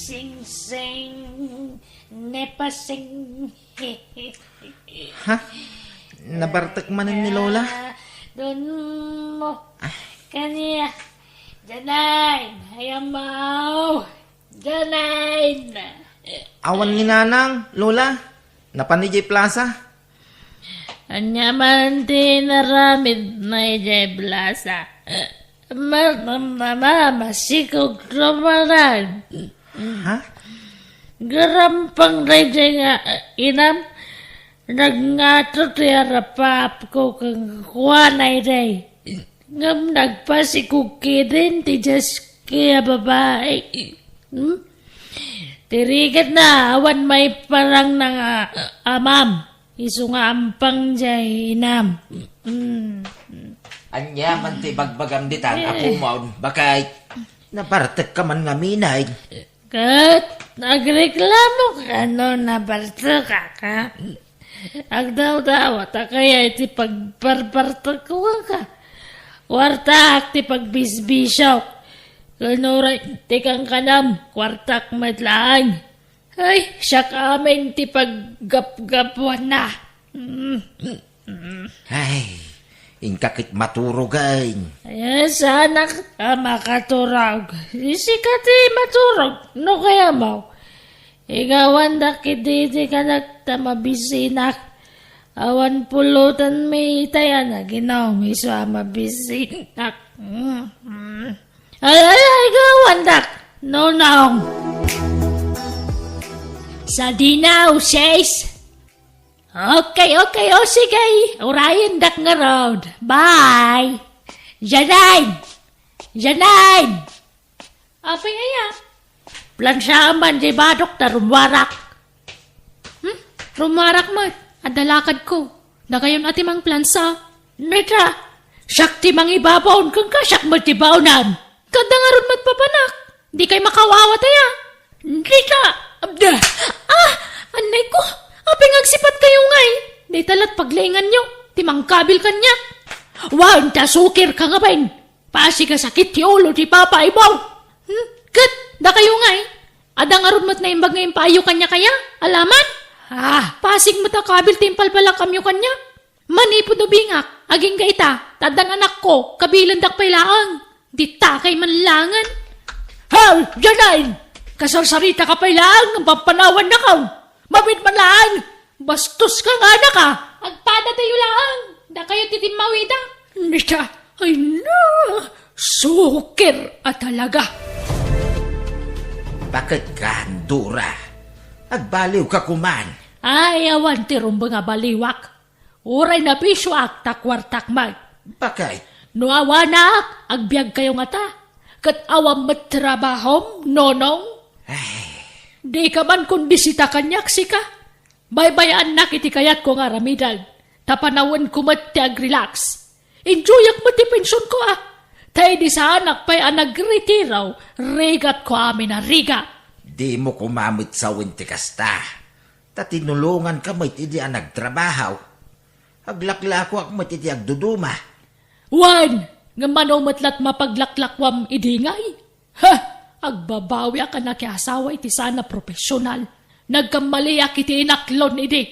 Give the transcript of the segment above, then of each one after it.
Sing-sing, nepasing. Ha? Nabartak manin ni Lola? Doon mo. Kanya. Janain. Hayamaw. Janain. Awan ni Nanang, Lola. Napanijay Plaza. Anyaman tinaramid na ijay blasa. Masikog ramaran. Ha? Garampang ijay nga inam. Nagngato tiyara pap ko kang kuwanay day. Ngam nagpasikog kidin ti jas kaya babae. Tirigat na awan may parang nga amam. Isu nga ampang jay inam. Anya man ti bagbagam ditan ako maun. Bakay, nabartak ka man nga minay. Kat, nagreklamo ka no nabarta ka. Agdaw-daw, kaya iti pagparpartakuan ka. Wartak ti pagbisbisyok. Kanuray, ti kang kanam, kwartak matlaan. Ay, siya kaming ti paggap-gapuan na. Ay, inkakit maturugay. Ayan, sana ka makaturag. Isi ka ti maturag, no kaya mo? Igawan da kititi ka nagtamabisinak. Awan pulutan may itaya na ginaw may mabisinak. Ay, igawan dak. No, no. Sa dinaw, says. Okay, o sige. Urayan dak nga road. Bye. Janain. Apay aya. Plansyaman, di ba, Doktor? Rumarak. Rumarak mo. Adalakad ko. Na kayon ati mang plansa. Neta, siyak ti mang ibabaon kang kasyak mo ti baonan. Kadangarod magpapanak. Di kay makawawa taya. Neta, abda. Anay ko. Aping agsipat kayo ngay. Di talat paglaingan nyo. Ti mang kabil kanya. Wan, tasukir ka nga bain. Pasi ka sakit ti ulo ti papa ibaw. Kat, da kayo nga adang arun mo't na imbag ngayon payo kanya kaya? Alaman? Pasig mo't akabil timpal pala kamyo kanya. Manipod o bingak, aging gaita, tadang anak ko, kabilan dak pailaang. Di takay manlangan. Janain! Kasarsarita ka pailaang, ang pampanawan na ka. Mabit manlaan, bastos ka nga na ka. Agpada tayo laang, da kayo titimawida. Nita, ay na, sukir at talaga. Bakit ka, Dura? Agbaliw ka kuman. Ay, awan ti rumba nga baliwak. Uray na biswak, takwartak mag. Bakit? No awanak, agbyag kayo nga ta. Kat awam matrabahom, nonong. Di ka man kundisita kanyak sika. Baybayaan na kiti kayat ko nga ramidan. Tapanawan ko mat ti agrelax. Enjoyak mo ti pensyon ko Tay di sa anak pa'y nagretiraw, rigat ko amin na riga. Di mo kumamit sa winti kasta. Tatinulungan ka mo't idi ang nagtrabahaw. Aglakla ko ak mo't idi agduduma. Wan! Nga manomatlat mapaglaklakwam idingay. Agbabawi ka na kaya asawa iti sana profesional. Nagkamali iti inaklon idi.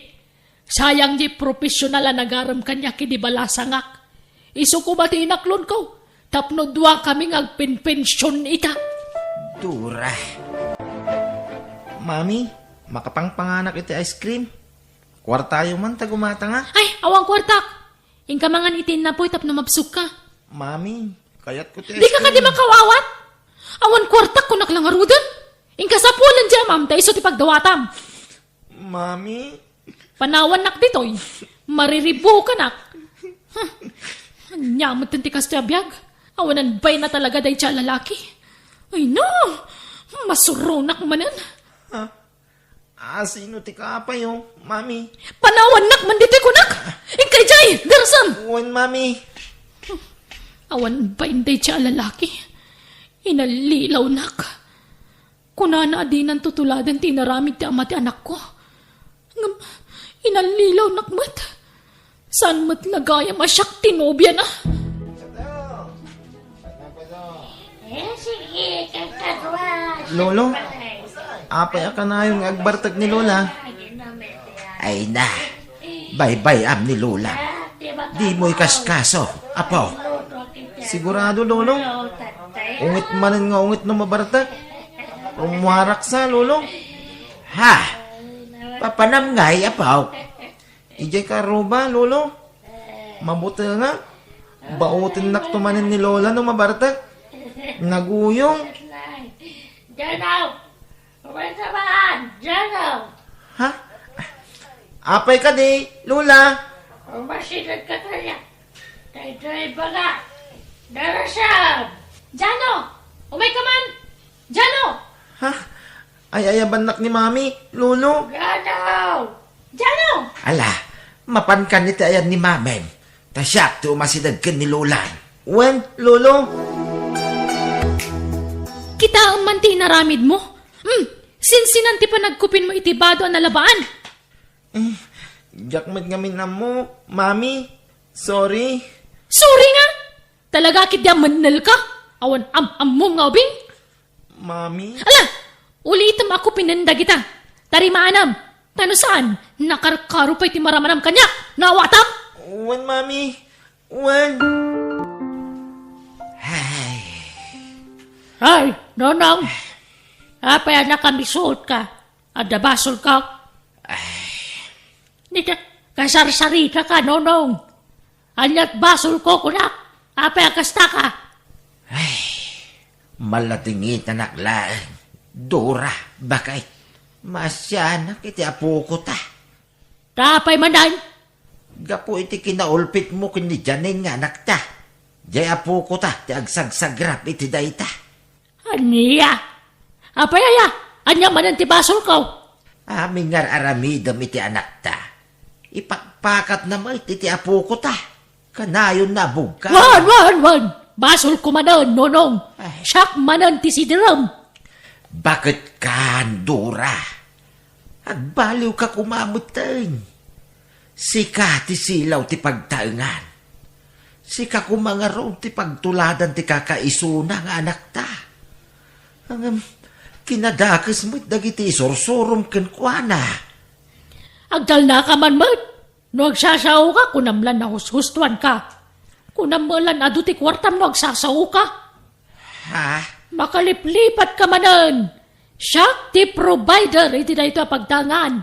Sayang di profesional ang nagaram kanya kidi balasangak. Isu ko ba ti inaklon ko? Tapno dua kaming agpinpensyon ita. Dura. Mami, makapangpanganak iti ice cream. Kwartayo man tagumata nga. Ay, awang kwartak. Ingka mangan itin na po'y tapno mabsuk ka. Mami, kayat ko ti ice Di ka cream. di makawawat. Awan kwartak ko naklangarudan. Ingka sa pulan dyan, ma'am, tayo ti pagdawatam. Mami. Panawan nak ditoy. Mariribo ka nak. Nyamot tinti kas ti abiyag. Awanan bay na talaga day siya lalaki. Ay no! Masurunak manan. Sino ti kapayo, Mami? Panawan nak man dito'y kunak! Ikay jay! Darsan! Uwan, Mami. Awan bay day siya lalaki. Inalilaw nak. Kunana adinan tutuladan tinaramid ti ama ti anak ko. Inalilaw nak mat. Saan mat lagaya masyak tinobya na? Sige, kakagawa. Lolo? Apay ka na yung agbartag ni Lola. Ay na, bye-bye am ni Lola. Di mo'y kaskaso, apo. Sigurado, Lolo. Ungit manin nga ungit no mabartag. Umuharak sa, Lolo. Ha? Papanam nga'y, apo. Ijay ka ba, Lolo? Mabuti nga. Bautin naktumanin ni Lola no mabartag. Naguyong. Jano! Where's the man? Jano! Ha? Apay ka di, Lola. Umasinag ka kaya. Tay-tay ba nga? Darasyan! Jano! Umay ka man! Jano! Ha? Ay ayabanak ni Mami, Lolo. Jano! Jano! Ala, mapankan ni tayan ni Mamem. Tasyak ti umasidagkan ni Lola. Wen, Lolo. Kita ang manti naramid mo. Sinsinan ti pa nagkupin mo itibado ang nalabaan. Jakmat ngamin na mo, Mami. Sorry. Sorry nga! Talaga kit manal ka. Awan mo nga ubing. Mami. Ala! Ulitam ako pinanda kita. Tarimaanam. Tano saan? Nakarkaro pa'y timaramanam kanya. Nawatam? Wen, Mami. Wen. Ay, Ay, nonong. Apay na kami suot ka. Adabasol ka. Nika, kasarsarita ka, nonong. Anyat basol ko kunak. Apay kasta ka. malatingit na naklaan. Dora, bakit? Masya iti apo ko ta. Tapay manan. Gapo iti kinaulpit mo kini janin nga anak ta. Jay apo ko ta, ti agsagsagrap iti dayta. Aniya. Apay aya. Anya manan ti basol ko. Aming nga aramidam iti anak ta. Ipakpakat naman iti apo ko ta. Kanayon na bugka. Wan. Basol ko manan, nonong. Siyak manan ti sidiram. Bakit ka, Dora? Agbaliw ka kumamuteng. Sika ti silaw ti pagtaengan. Sika kumangaraw ti pagtuladan ti kakaisuna nga anak ta. Ang kinadakas mo't dagiti sursurum kenkwana. Agdal na ka man mat. No agsasaw ka, kunamlan na hushustuan ka. Kunamlan adu ti kwartam no agsasaw ka. Ha? Makaliplipat ka manan. Siya ti provider iti na ito pagdangan.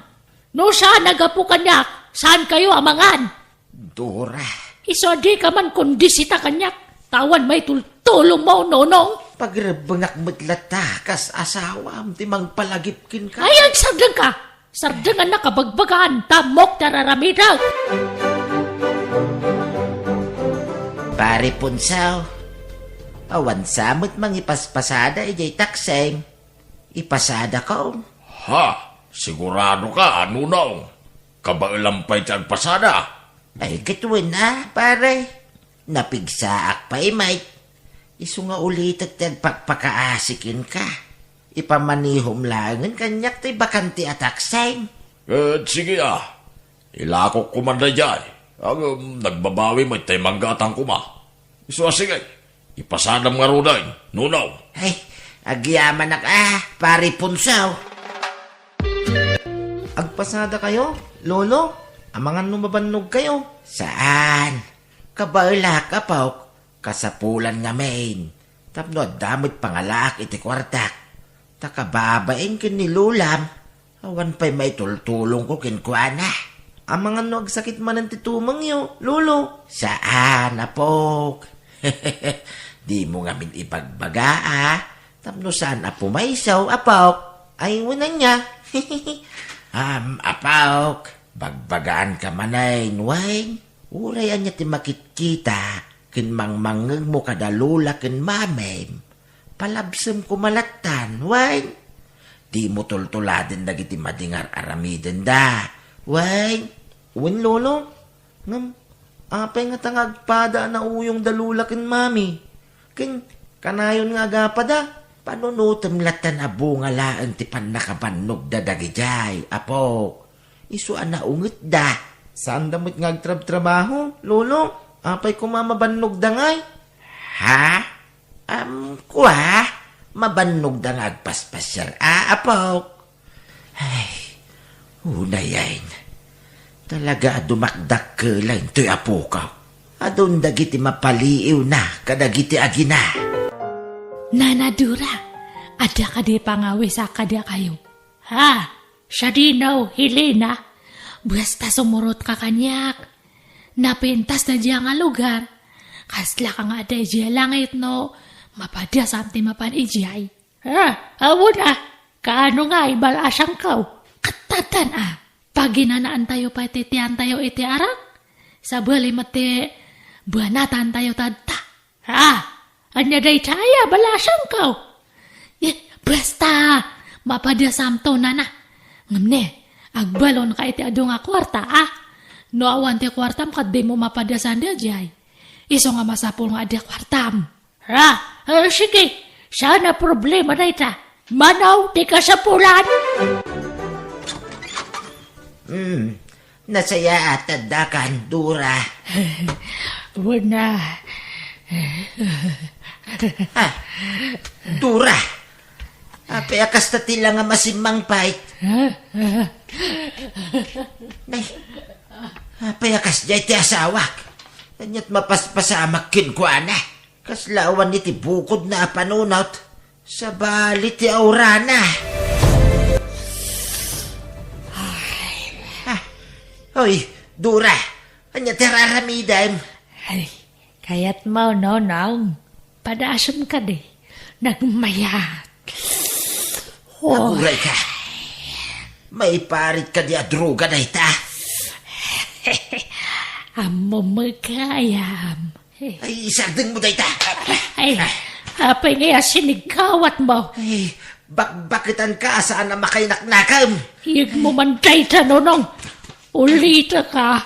No siya nagapu kanyak, saan kayo amangan? Dora, Iso di ka man kondisita kanyak. Tawan may tultulong mo, nonong. pagrabangak mo't latakas asawam ti mangpalagipkin ka. Ayan, sardang ka. Sardangan na kabagbagaan, tamok tararamidag. Pare punsaw, awan samot mang ipaspasada ijay takseng. Ipasada ka. Ha? Sigurado ka, Nunong? Kabailampay tiyang pasada. Ay, katuwin na, pare. Napigsaak pa, imay. Isu nga ulit at pagpakaasikin ka. Ipamanihom langan kanyak tay bakanti atakseng. Sige ilakok kumanda dyan. Ang nagbabawi may tay manggatang kuma. Sige, ipasadam nga ruday, Nunong. Ay, agyaman na ka, pare punsaw. Agpasada kayo, Lolo. Amangan numabannog kayo. Saan? Kabaila ka, Pauk. Kasapulan nga main. Tapno damot pangalak iti kwartak. Takababain kin ni Lulam. Awan pa'y may tultulong ko kinkwana. Amangan no agsakit manan ti tumang yo, Lolo. Saan, Apok? Di mo nga min ipagbaga, Tapno saan apumaisaw, Apok? Ay, wala niya. Apok, bagbagaan ka manay, Wayne. Urayan niya ti makitkita, kin mangmangeng mo kadalula kin mamem. Palabsem ko malatan, Wayne. Di mo tultuladin dagiti madingar aramiden da, Wayne. Wen, Lolo. Ngam, apay nga tangagpada na uyong dalula kin Mami. Kin, kanayon nga agapada. Panunutem latan abo nga laan ti panakabannog da dagijay, Apok. Isu ana ungit da. Saan damot nga agtrab-trabaho, Lolo? Apay kumamabannog dangay. Ha? Kuha? Mabannog da nga agpaspasyar, Apok. Unayain. Talaga dumakdak ka lang to'y apukaw. Adun dagiti mapaliiw na, kadagiti agina. Nanadura, ada ka di pangawi sa kada kayo. Ha? Siya dinaw, Helena. Basta sumurot ka kanyak. Napintas na diya nga lugar. Kasla ka nga ada diya langit no. Mapadya samti mapan ijay. Ha? Awo na. Kaano nga ibalasang kaw? Katatan Paginanaan tayo pa titian tayo iti arak. Sa bali mati buanatan tayo tadta. Ha? Anya day taya balasang kaw. Basta mapadya samto na na. Ngamne, agbalon ka iti ado nga kwarta No awan ti kwartam kat di mo mapadya sanda jay. Iso nga masapol nga adi kwartam. Ha? Sige, sana problema na ita. Manaw, di ka sa pulan. Nasaya at tadakan, Dura. Wala. Dura! Apayakas na tila nga masimang pait. Nay, apayakas jay ti asawak. Kanyat mapaspasamak kinkwana. Kaslawan ni ti bukod na panunot. Sa bali ti aurana. Hoy, Dura! Kanyat ti raramidam. Ay, kayat mo no, Padaasam ka di. Nagmayat. Naguray ka. May parit ka di adruga na ita. Amo magkayam. Ay, isardeng mo na ita. Ay, apay nga sinigkawat mo. Ay, bakbakitan ka saan na makainaknakam. Hiyag mo man day tanonong. Ulita ka.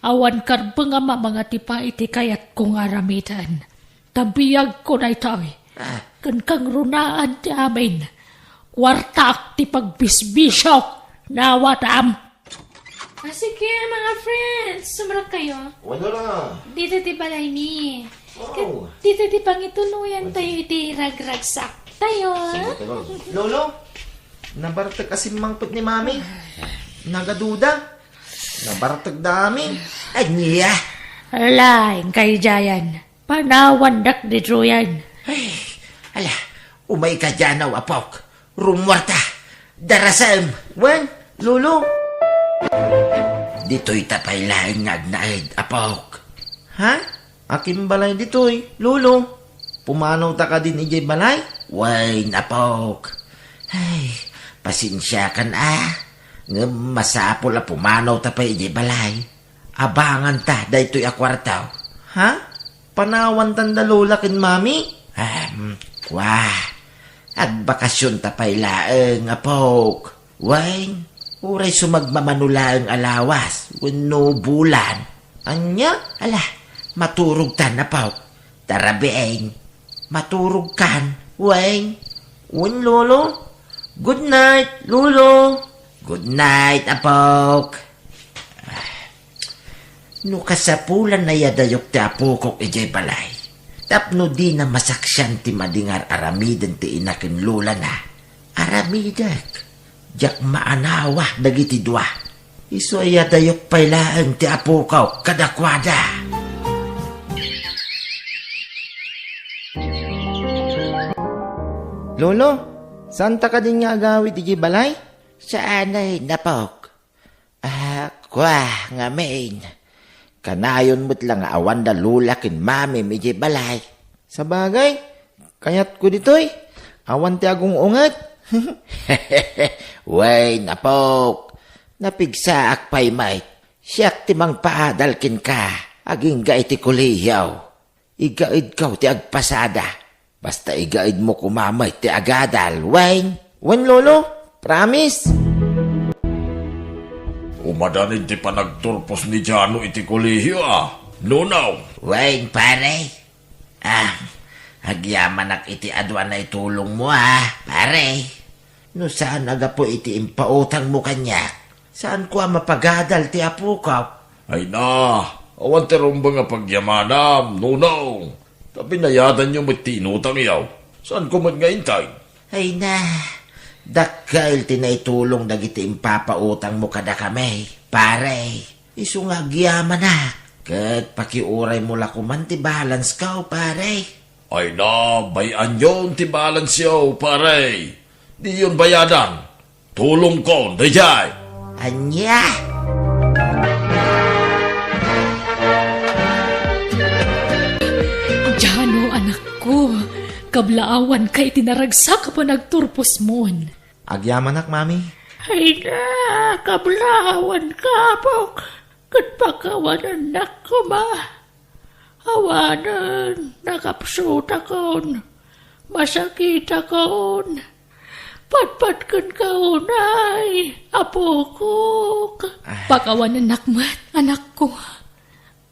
Awan karba nga mga tipa iti kayat kong aramitan. Tabiyag ko na ito. Kan kang runaan ti amin. Kwartak ti pagbisbisyok. Nawatam. Sige mga friends, sumarap kayo. Wala na. Dito ti balay ni. Oh. Dito ti pangituluyan tayo iti ragragsak tayo. Lolo, nabartag kasi mangpot ni Mami. Nagaduda. Nabartag dami. Anya. Alain kay Jayan. Panawandak di Troyan. Ay, ala, umay ka dyan na wapok. Rumwarta. Darasam. Wen, Lolo. Dito'y tapay laing ngagnaid, apok. Ha? Akim balay ditoy, Lolo. Pumanaw ta ka din ijay balay? Wain, apok. Ay, pasensya kan Nga masapol a pumanaw tapay ijay balay. Abangan ta, daytoy akwartaw. Ha? Panawan tanda Lola kin Mami? Wah. Agbakasyon tapay laeng, apok. Wain, uray sumagmamanulang alawas. Wano bulan. Anya? Ala, maturog tan, apok. Tarabeeng. Maturog kan, wain. Wen, Lolo. Good night, Lolo. Good night, apok. No kasapulan na yadayok ti apokok ijay balay. Tapno di na masaksyan ti madingar aramiden ti inakin lula na. Aramidek. Jak maanawa dagiti dua. Iso ay yadayok pailaan ti apokaw kadakwada. Lolo, saan ta ka din nga agawit ijay balay? Saan ay napok? Kwa nga main. Kanayon mo't lang awan da lulakin mami ijay balay. Sa bagay, kayat ko ditoy. Awan ti agong ungat. Way, napok. Napigsaak pa'y mait. Siyak ti mang paadalkin ka. Aging ga iti kuliyaw. Igaid kaw ti agpasada. Basta igaid mo kumamay ti agadal. Way. Wen, Lolo. Promise. Umadanid ti panagturpos ni Jano iti kolehiyo Nunaw. Way, pare. Agyaman iti adwan na itulong mo pare. No saan aga po iti impautang mo kanya? Saan ko mapagadal ti apukaw? Ay na, awan ti rumba nga pagyamanam, Nunaw. Tapi nayadan nyo may tinutang iyaw. Saan ko man ngaintay? Ay na, Dakail tinaitulong dagiti impapautang mo kada kami, pare. Isu nga agyaman na. Kat pakiuray mo lakuman ti balance ka, pare. Ay na, bayan yun ti balance yaw, pare. Di yun bayadan. Tulong ko, dayay. Anya! Jano, anak ko. Kablaawan kay tinaragsak pa nagturpos mon. Agyaman nak, mami. Ay na, kablawan ka po. Kat pagkawanan na ko ma. Awanan, nakapsut akon. Masakit akon. Patpat kan kaunay, apo ko. Pakawanan nakmat, anak ko.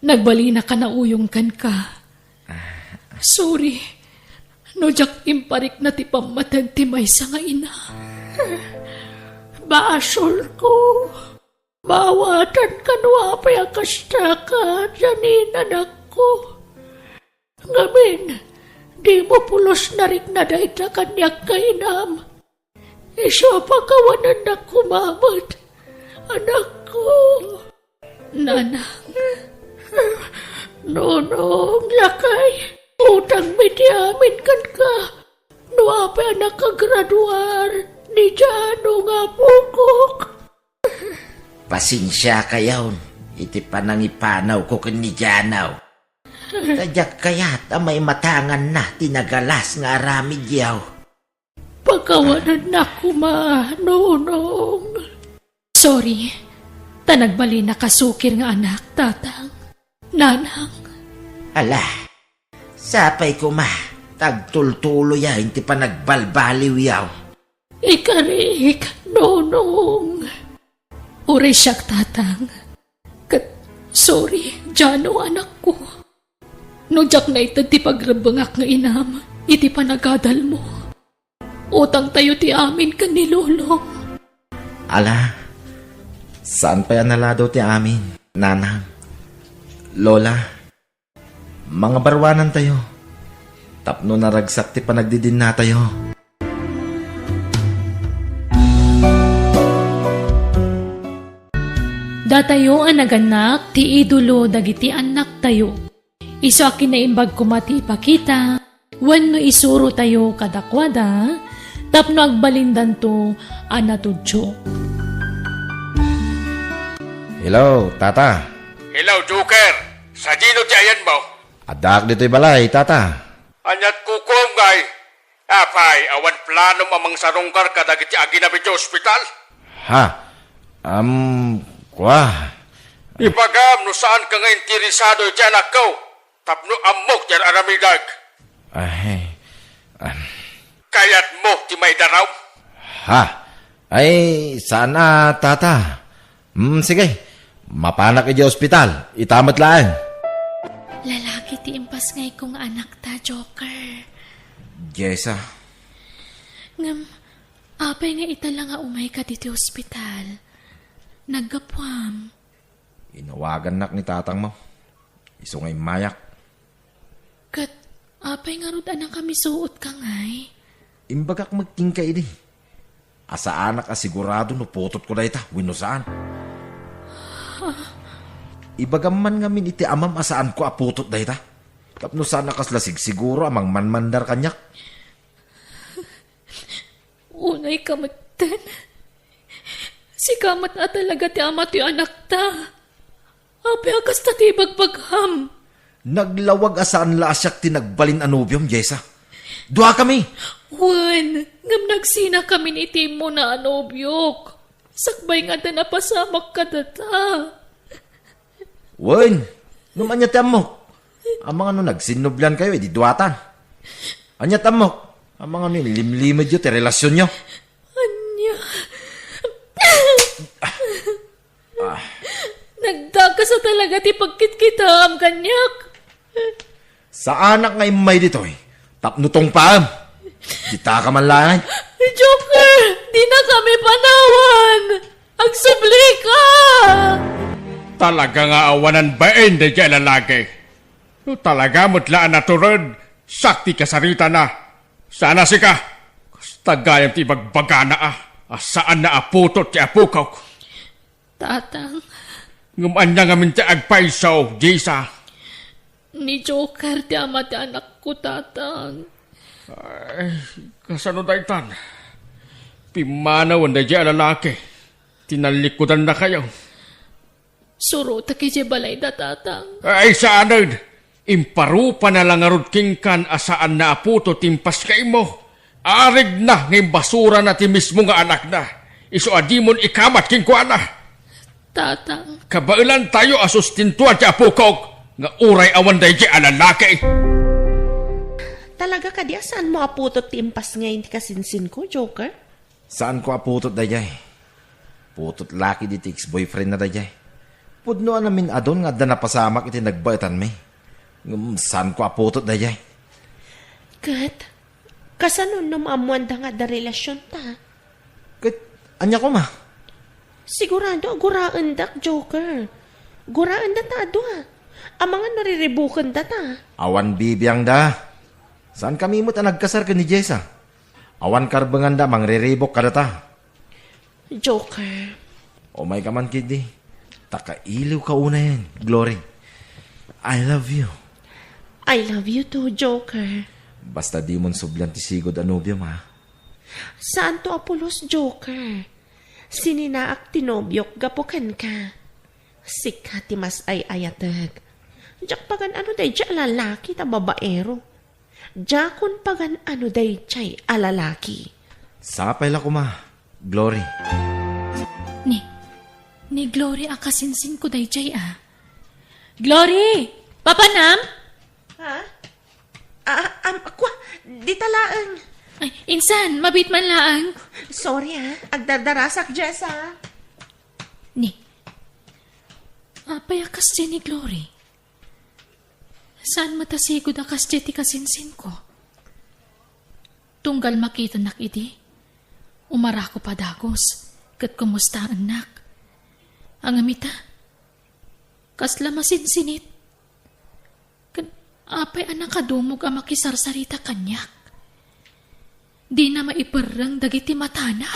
Nagbali na ka na uyong kan ka. Sorry. No jak imparik na ti pamatag ti maysa nga ina. Baasol ko. Bawatan ka no apay akasta ka, janin anak ko. Ngamin, di mo pulos na rin na dahil na kanyak kainam. Iso pagkawanan na kumamat, anak ko. Nanang, nonong lakay, utang mediamin kan ka. Nuapay anak kagraduar, ni Jano nga pukok. Pasensya kayaw. Iti panangipanaw ko kan ni Janaw. Tadyak kayat amay matangan na tinagalas nga aramid yaw. Pagkawanan na kuma, nonong. Sorry, tanagbali na kasukir nga anak, tatang. Nanang. Ala, sapay ko ma. Tagtultulo ya, hindi pa nagbalbaliw yaw. Ikarik, nonong. Uri siyak, tatang. Sorry, Jano, anak ko. No jak na ito ti pagrabangak nga inam, iti panagadal mo. Utang tayo ti amin ka ni Lolo. Ala, saan pa yan nalado ti amin, nanang? Lola, mga barwanan tayo. Tapno naragsak ti panagdidin na tayo. Datayo ang naganak, ti idolo dagiti anak tayo. Iso akin na imbag kumati ipakita, wano isuro tayo kadakwada, tapno agbalindan to anatudyo. Hello, tata. Hello, Joker. Sa dino ti ayan mo? Adak dito'y balay, tata. Anyat kukom, gay. Apay, awan plano mamang sarungkar ka dagiti aginabi ti ospital? Ha? Kwa? Ipagam no saan ka nga interesado ti anak ko. Tapno amok ti aramidag. Ay, Kayat mo ti may daraw. ha? Ay, sana, tata. Sige. Mapanak iti ospital. Itamat laan. Lalaki ti impas ngay kong anak ta, Joker. Jessa. Ngam, apay nga itala nga umay ka diti ospital. Naggapwam. Inawagan nak ni tatang mo. Iso ngay mayak. Kat, apay nga rod anang kami suot ka ngay. Imbagak magtingka ini. Asa anak asigurado no putot ko na ita. Winosaan. Ibagaman nga min iti amam asaan ko aputot na ita. Tapno sana kaslasig siguro amang manmandar kanyak. Unay kamatan. Si kamat na talaga ti amat yung anak ta. Ape akas ta ti bagbagham. Naglawag asaan la asyak tinagbalin anubium, Jessa. Dua kami. Juan, ngam nagsina kami ni Timo na anobyok. Sakbay nga ta napasamak ka data. Wen, naman niya tamok. Ang mga nagsinublan kayo, di duwatan. Anya tamok. Ang mga limlimad yun, ti relasyon nyo. Anya. Nagdaga sa talaga ti pagkitkita am kanyak. Sa anak nga imay dito eh. Tapnutong paam. Kita ka man lang. Joker, di na kami panawan. Agsubli ka. Talaga nga awanan ba hindi dyan lalaki? No, talaga mutlaan na turod. Sakti kasarita na. Sana si ka. Tagayang ti bagbaga na Asaan na aputot ti apukaw ko. Tatang, Nguman niya ngamin ti agpaisaw, Jisa. ni Joker ti ama ti anak ko, tatang. Kasano daytan? Pimanawan da di alalaki. Tinalikudan na kayo. Suro ta kiji balay da, tatang. Ay saanan, imparupa na lang arod kingkan asaan na aputo timpas kay mo. Arig na ng basura na ti mismo nga anak na. Iso adimon ikamat kingkuan na. Tatang, Kabailan tayo asustintuan ti apukog nga uray awan day di alalaki. Talaga ka di saan mo aputot timpas ngayon ti kasinsin ko, Joker? Saan ko aputot dayay? Putot laki di ex-boyfriend na dayay. Pudnoan namin adon nga da napasamak iti nagbaitan mi. Saan ko aputot dayay? Kat, kasanon namamuan da nga da relasyon ta? Kat, anya ko ma? Sigurado, guraan da, Joker. Guraan da ta, adwa. Ang mga nariribukan da ta. Awan bibiyang da. Saan kami mo't nagkasar ka ni Jessa? Awan karbangan da, mangriribok ka da ta. Joker, O may kaman kidi. Takailiw ka una yan, Glory. I love you. I love you too, Joker. Basta di mon sublan ti sigod anubium ha. Saan to apulos, Joker? Sininaak tinobyok gapukan ka. Sikat ti mas ay ayatag. Diyak pagan ano day di alalaki ta babaero. Jakon pagan ano day chay alalaki. Sapay la ko ma, Glory. ni Glory akasinsin ko day jay Glory! Papanam? Ha? Akwa, di talaang. Ay, insan, mabit man laang. Sorry agdardarasak Jessa. Apay akas di ni Glory. Saan matasigod akas di ti kasinsin ko? Tunggal makita nak iti. Umara ko pa dagos. Kat kumusta anak? Ang amita. Kasla masinsinit. Apay anak kadumog ang makisarsarita kanyak. Di na maiparang dagiti matana.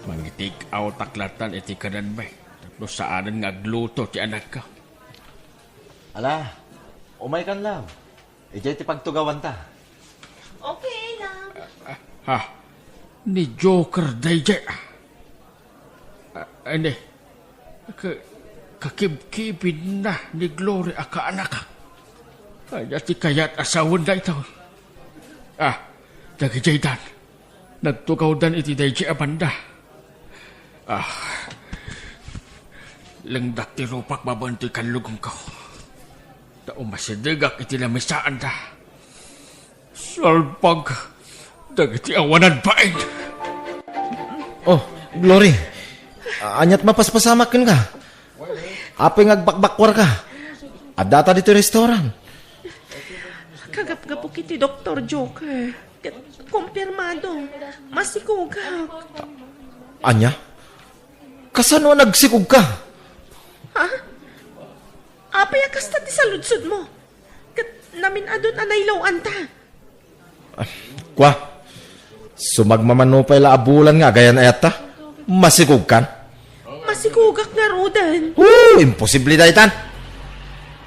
Mangitig aw taklatan iti kanan may. Tapno saanan nga agluto ti anak ka. Ala, umay kan lang. Ijay ti pagtugawan ta. Okay lang. Ha? Ni Joker dayjay. Ane, kakibkibin na ni Glory aka anak. Kaya ti kayat asawan da ito. Dagijay dan. Nagtugaw dan iti dayjay abanda. Langdak ti rupak babanti kanlugong ko. Tao masidagak iti lamisaan da. Salpag. Dagiti awanan pain. Oh, Glory. Anyat mapaspasamakin ka. Apay ngagbakbakwar ka. Adata dito restaurant. Kagap-gapok iti Dr. Joker. Kumpirmado. Masikugak. Anya? Kasano nagsikog ka? Apay akasta ti saludsod mo. Kat namin adon anaylawan ta. Kwa, sumagmamanupay la abulan nga gayan ayata. Masikog kan? Masikugak nga rodan. Imposible daytan.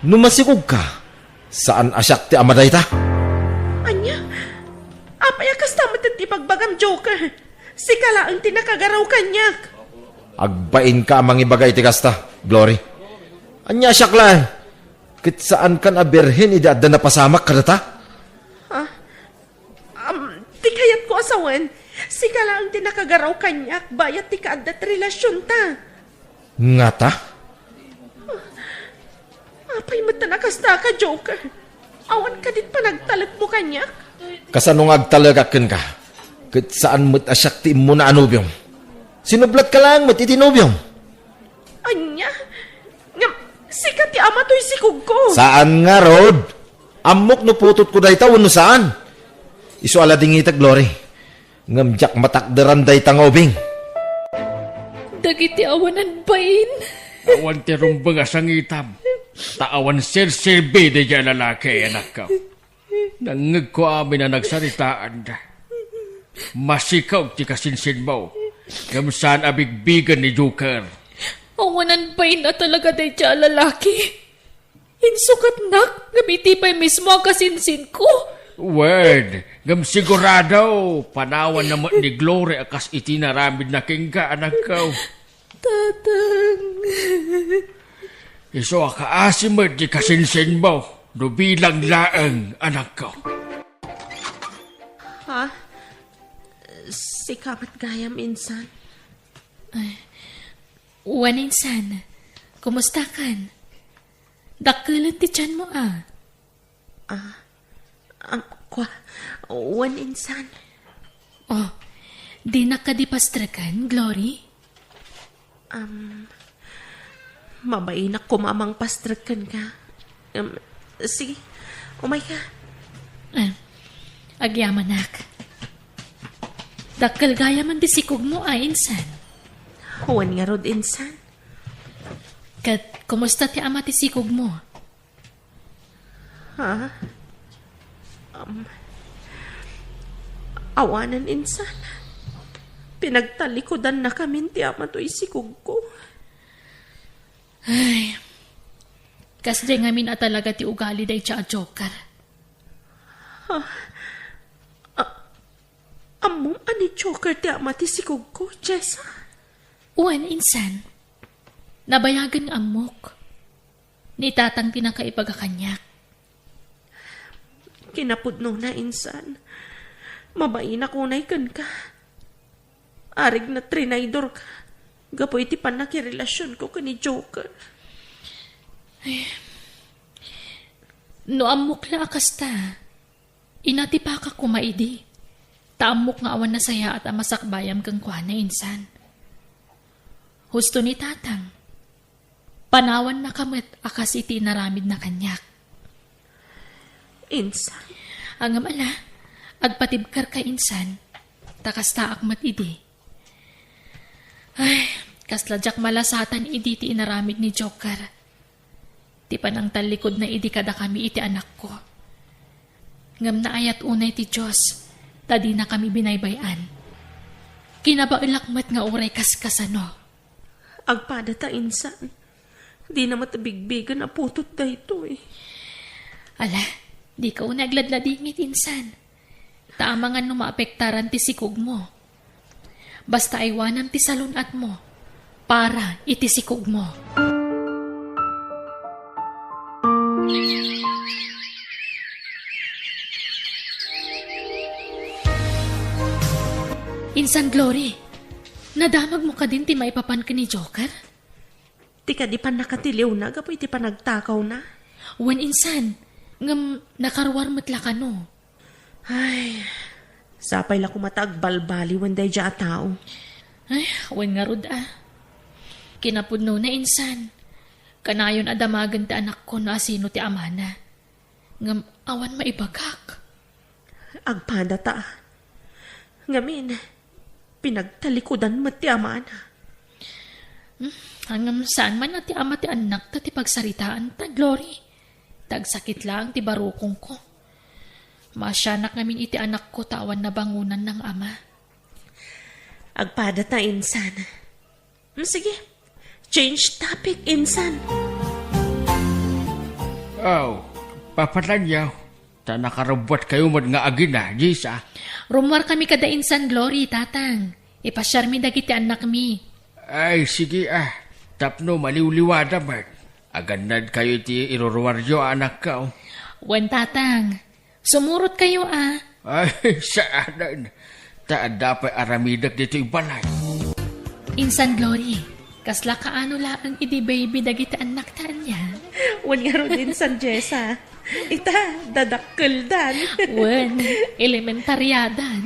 No masikog ka, saan asyak ti amadayta? Anya? Apay akasta matati pagbagam Joker. Sikala ang tinakagaraw kanyak. Agbain ka amang ibagay ti kasta, Glory. Anya asyak lang. Kit saan kan aberhin idada na pasamak kadata? Ti kayat ko asawan. Sikala ang tinakagaraw kanyak. Bayat ti kaadat relasyon ta. Nga ta? Apay matanakasta ka, Joker. Awan ka dit pa nagtalag mo kanyak. Kasanong agtalagakin ka? Kit saan mo't asyak ti mo na anubyong? Sinublat ka lang mo't itinubyong? Anya? Nga, sikat ti ama to'y sikog ko. Saan nga, Rod? Amok no putot ko dayta, wano saan? Isu ala dingita, Glory. Ngamjak matakderan dayta ngobing. Dagiti awanan bain. Awan ti rumbang asang itam. Taawan sir-sirbi da dyan lalaki anak ka. Nangag ko amin na nagsaritaan da. Masikaw ti kasinsin mo. Gamsaan abigbigan ni Joker. Awanan pa na talaga day siya lalaki. Insukat nak, gamiti pa mismo ang kasinsin ko. Word, gamsigurado, panawan naman ni Glory akas itinaramid na kingga anak ko. Tatang. Iso akaasimad di kasinsin mo, no bilang laang anak ko. Ha? Si kamat gayam insan. Uwan insan, kumusta kan? Dakkelan ti tiyan mo Kwa, wan insan. Oh, di nakadipastrakan, Glory? Mabay na kumamang pastrakan ka. Sige, umay ka. Agyaman nak. Dakkel gaya man di sikog mo insan. Wan nga rod insan. Kat, kumusta ti ama ti sikog mo? Ha? Awanan insan. Pinagtalikodan na kami ti ama to isikog ko. Ay, kasde ngamin at talaga ti ugali day siya Joker. Amom ani choker ti ama ti sikog ko, Jessa. Uwan insan, nabayagan ang amok. Ni tatang tinakaipagakanyak. Kinapudno na insan. Mabay na kunay kan ka. Arig na trinaydor ka. Gapoy ti panakirelasyon ko kani Joker. No amok la akasta, inati pa ka kumaidi. Taamok nga awan na saya at amasakbayam kang kuha na insan. Husto ni tatang, panawan na kamit akas iti naramid na kanyak. Insan. Ang amala, agpatibkar ka insan, takas taak mat idi. Ay, kasladyak malasatan idi ti inaramid ni Joker. Ti panang talikod na idi kada kami iti anak ko. Ngam na ayat unay ti Diyos, tadi na kami binaybayan. Kinabailakmat nga uray kaskasano. Agpada ta insan. Di na matabigbigan na putot da ito eh. Ala, di ka nagladladingit insan. Taamangan no maapektaran ti sikog mo. Basta aywanan ti salunat mo para iti sikog mo. Insan Glory, nadamag mo ka din ti maipapan ka ni Joker? Ti ka di pa nakatiliw na, gapoy ti pa nagtakaw na. Wan insan, ngam nakarwar matla ka no. Ay, sapay la kumatagbalbali when day dya tao. Ay, wan nga rod Kinapudno na insan. Kanayon adamagan ti anak ko na sino ti amana. Ngam awan maibagak. Agpada ta. Ngamin, pinagtalikodan mo ti amana. Hanggang saan man na ti ama ti anak ta ti pagsaritaan ta, Glory. Tagsakit lang ti barukong ko. Masyanak namin iti anak ko tawan na bangunan ng ama. Agpada ta, insan. Sige, change topic, insan. Oh, papalanyaw. Ta nakarabot kayo man nga agina, Jisa. Rumwar kami kada insan, Glory, tatang. Ipasyar mi dagiti anak mi. Ay, sige Tapno maliwliwada man. Aganad kayo ti iruruwaryo anak ka. Wan tatang, sumurot kayo Ay, saanan. Taan dapat aramidak dito balay. Insan Glory, kasla kaano laang idi baby dagiti anak taan niya. Wan nga ro din San Jessa. Ita, dadakkel dan. Wan, elementaryadan.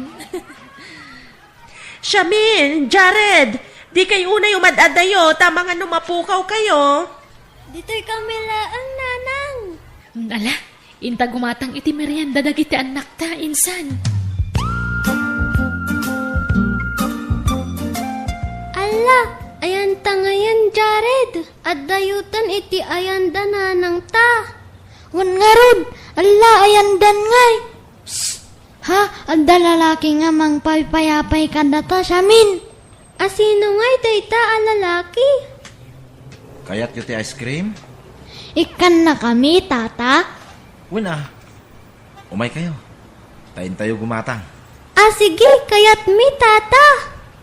Shamin, Jared, di kayo unay umadadayo, tama nga numapukaw kayo. Dito'y kami laang nanang. Ala, inta gumatang iti merienda dagiti anak ta, insan. Ala, ayan ta ngayon, Jared. At dayutan iti ayan da nanang ta. Wan nga rod, ala ayan dan ngay. Ha? Adda lalaki nga mang paypayapay ka data sa amin. Asino nga'y dayta a lalaki? Kayat yung ti ice cream? Ikan na kami, tata. Wala. Umay kayo. Tayin tayo gumatang. Sige, kayat mi, tata.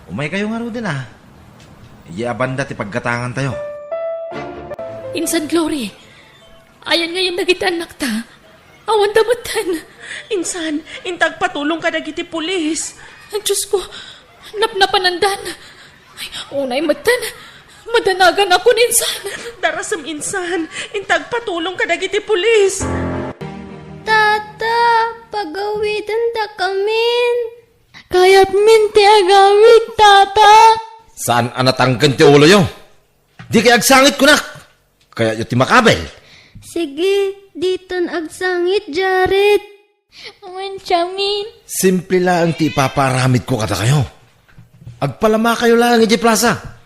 Umay kayo nga ro din Iabanda ti paggatangan tayo. Insan Glory, ayan ngayon nagitanak ta. Awan damatan. Insan, intag patulong ka dagiti pulis. Ang Diyos ko, napnapanandan. Ay, unay matan. Madanagan ako ninsan. Darasam insan, intag patulong ka dagiti pulis. Tata, pagawitan da kamin. Kayat min ti agawid, tata. Saan anatanggan ti ulo yo? Di kay agsangit ko nak. Kaya yung ti makabel. Sige, diton agsangit, Jared. Awan siyamin. Simple lang ti ipaparamid ko kada kayo. Agpalama kayo lang iti plaza.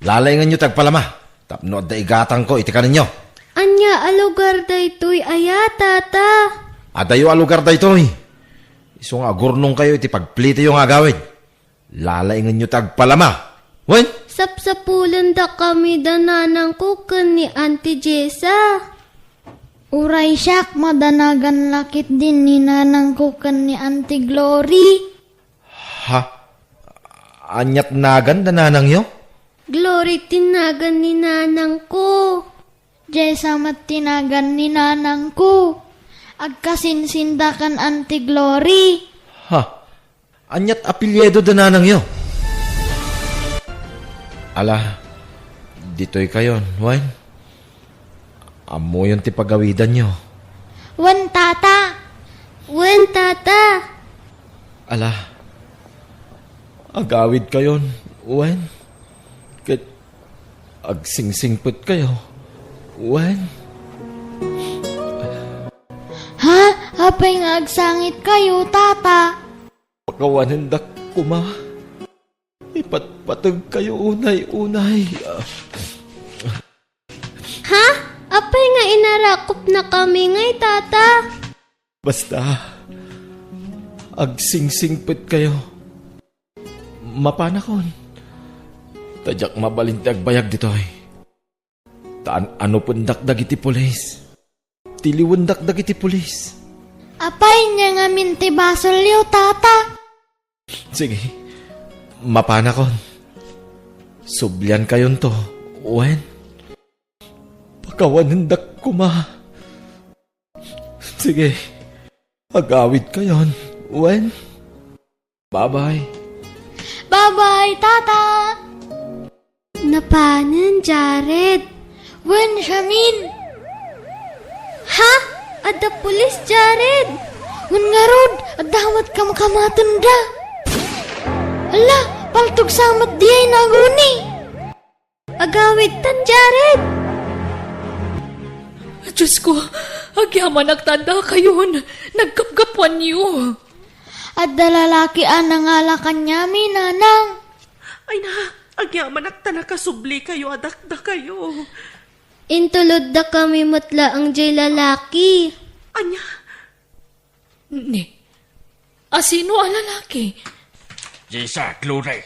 Lalayngan nyo tagpalama. Tapno da igatang ko iti kaninyo. Anya alugar da ito'y aya, tata. Adayo alugar da ito'y. Isong agurnong kayo iti pagplito yung agawid. Lalayngan nyo tagpalama. Wen? Sapsapulan da kami dananang kukan ni Auntie Jessa. Uray siyak, madanagan lakit din ni nanang kukan ni Auntie Glory. Ha? Anyat nagan dananang yo? Glory tinagan ni nanang ko. Jessa mat tinagan ni nanang ko. Agkasinsindakan Auntie Glory. Ha? Anyat apelyedo dananang yo? Ala, dito'y kayon, Wen. Amo yung ti pagawidan nyo. Wen tata. Wen tata. Ala, agawid kayon, Wen. Kat agsingsingput kayo, Wen. Ha? Apay nga agsangit kayo, tata. Pakawanindak kuma. Ipatpatag kayo unay-unay. Ha? Apay nga inarakop na kami ngay, tata. Basta, agsingsingput kayo. Mapanakon. Tadyak mabalintag bayag ditoy. Taan ano pundak dagiti pulis. Tiliwandak dagiti pulis. Apay niya nga minti basol yo, tata. Sige, mapanakon. Sublian kayon to, Wen. Pakawanindak kuma. Sige, agawid kayon, Wen. Bye-bye. Bye-bye, tata. Napanan, Jared. Wen siyamin. Ha? Ada pulis, Jared. Wen nga rod, adawat ka makamatanda. Ala, paltog samat di ay naguni. Agawid tan, Jared. Diyos ko, agyaman nagtanda kayon. Nagkapgapuan niyo. At dalalaki anangalakan niya, nanang. Ay na, agyaman na kasubli kayo, adakda kayo. Intulod da kami matla ang jay lalaki. Anya, Ni, asino ang lalaki? Jessa, Glory.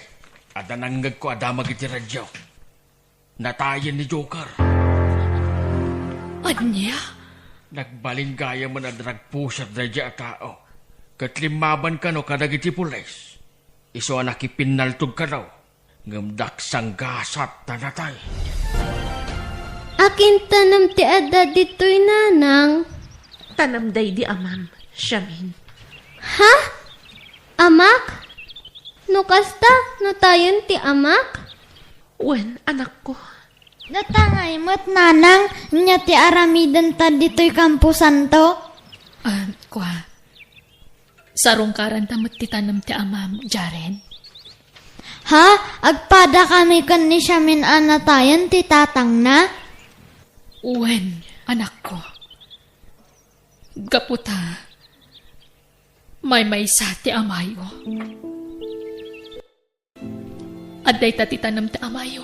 Ada nanggag ko adamag iti radyo. Natayan ni Joker. Anya? Nagbalinggaya man na dragpusat na dya tao. Katlimaban ka no kadag iti pulis. Iso anak ipinaltog ka daw. Ngamdak sang gasat na natay. Akin tanam ti ada dito'y nanang. tanamday di amam, siyamin. Ha? Amak? No kasta, no tayon ti amak? Wen, anak ko. Natangay mo't nanang, nya ti aramidan ta dito'y kampusan to? Kwa. Sarong karan tamot ti tanam ti amam, Jared. Ha? Agpada kami kan ni siyamin anatayan ti tatang na? Uwen, anak ko. Gaputa. May sa ti amayo. Aday ta ti tanam ti amayo.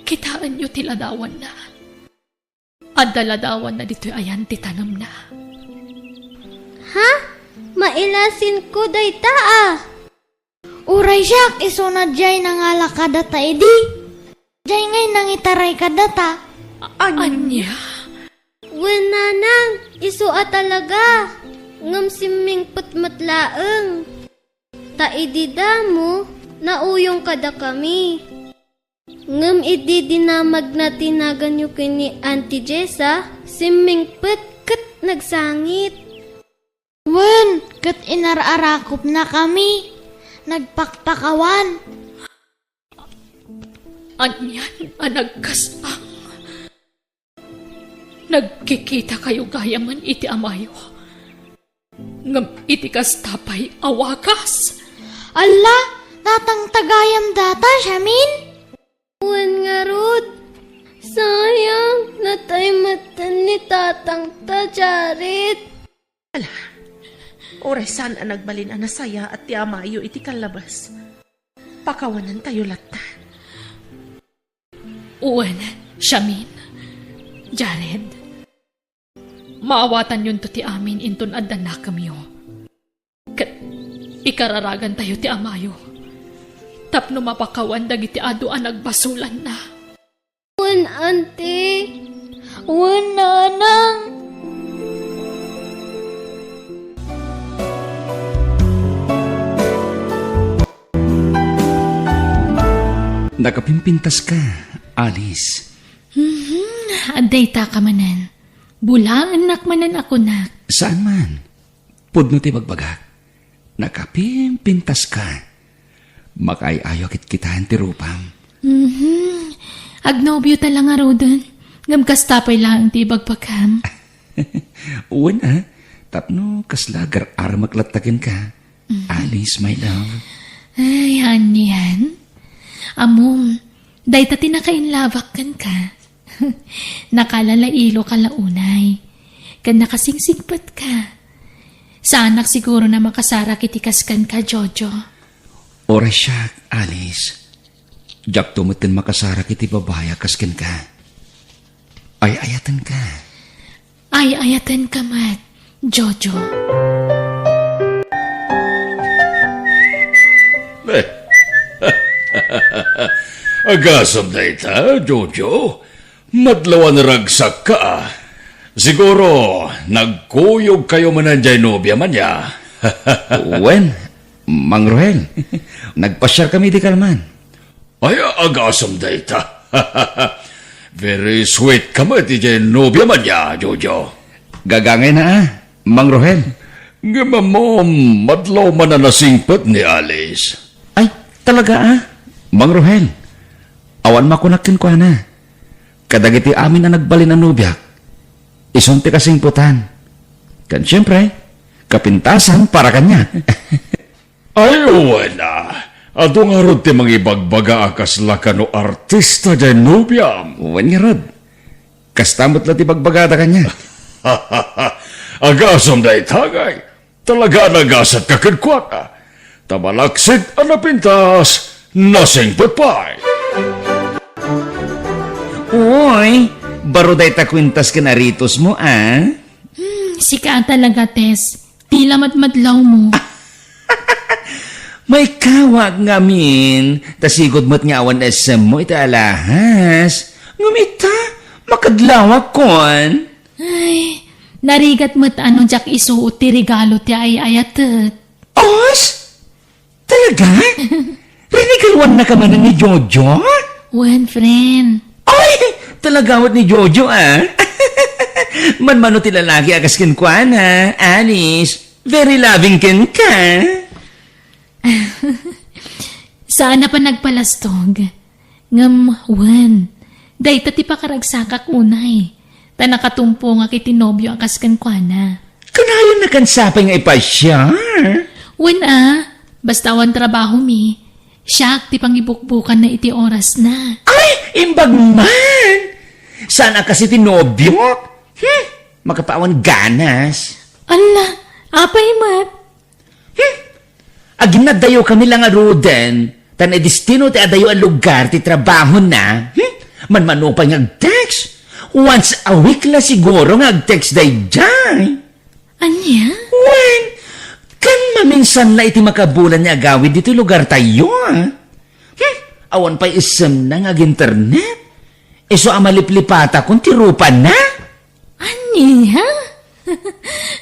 Kitaan nyo ti ladawan na. Adda ladawan na dito'y ayan ti tanam na. Ha? Mailasin ko dayta ah. Uray siyak, isunod jay nangala kadata edi. Jay ngay nangitaray kadata. Anya? Wen nanang, isua talaga. Ngam siming putmatlaeng. Ta idida mo, nauyong kada kami. Ngam ididinamag na tinagan yu kini Auntie Jessa, siming put kat nagsangit. Wen, kat inararakop na kami. Nagpakpakawan. Anyan, anagkasang. Nagkikita kayo gaya man iti amayo. Ngam iti kastapay awakas. Ala, natang tagayam data, Shamin? Wen nga rod. Sayang, natay matan ni tatang tajarit. Oray saan ang nagbalin ang nasaya at ti amayo iti kalabas. Pakawanan tayo lata. Uwan, Shamin, Jared. Maawatan yun to ti amin inton addan na kamyo. Kat ikararagan tayo ti amayo. Tapno mapakawan dagiti ado ang nagbasulan na. Wen, ante. Wen, nanang. Nakapimpintas ka, Alice. Adayta ka manan. Bulaan nakmanan ako nak. Saan man? Pudno ti bagbagak. Nakapimpintas ka. Makaayayo kit kitahan ti rupam. Agnobyo talang nga rodon. Ngam kastapay lang ti bagbagam. Uwan tapno kaslagar armaklatakin ka. Alice, my love. Ay, yan. Amom, day ta tinakainlavak kan ka. Nakalalailo ka launay. Kan nakasingsingpat ka. Sa anak siguro na makasara kitikaskan ka, Jojo. Oras siya, Alice. Jak tumutin makasara kiti babaya kaskin ka. Ay ayatan ka. Ay ayatan ka mat, Jojo. Agasam na ita, Jojo. Madlawan ragsak ka. Siguro, nagkuyog kayo manan dyan nobya man ya. Wen, Mang Roel. Nagpasyar kami di kalman. Ay, agasam na ita. Very sweet ka mo ti dyan nobya man ya, Jojo. Gagangay na Mang Roel. Ngama mo, madlaw man na nasingpat ni Alice. Ay, talaga Mang Roel. Awan makunakin ko na. Kadagiti amin na nagbalin ang nubyak. Isunti kasing putan. Kan siyempre, kapintasan para kanya. Ay, wala. Ato nga rod ti mga ibagbaga akas laka no artista dyan nubyam. Uwan nga rod. Kastamot lang ti bagbagada kanya. Agasam na itagay. Talaga nagasat ka kadkwaka. Tamalaksit ang napintas. Nasing patpay. Uy, baro day takwintas ka naritos mo, Sika talaga, Tess. Tila matmadlaw mo. May kawag ngamin. Tasigod mo't nga awan SM mo ita alahas. Ngumita, makadlawag kon. Ay, narigat mo't ano jak isuot ti regalo ti ay ayatet. Os? Talaga? Rinigalwan na ka man ni Jojo? Wen, friend. Ay, talagawat ni Jojo, Manmano ti lalaki akas kinkwan, Alice. Very loving kin ka. Saan na pa nagpalastog? Ngam, wen. Day ti pakaragsakak unay. Ta nakatumpo nga kiti nobyo akas kankwana. Kanayon na kansapay nga ipasyar. Wen basta wan trabaho mi. Siyak ti pangibukbukan na iti oras na. Ay, imbag man. Sana kasi tinobyo. Makapawan ganas. Ala, apay mat. Agin na dayo kami lang roden. Tan destino ti adayo ang lugar ti trabaho na. Manmano pa ngag-text. Once a week la siguro ngag-text day jay. Anya? When? Maminsan na iti makabulan niya agawid dito lugar tayo, awan pa isem na nga internet. Iso amaliplipata kung tirupan na. Ani, ha?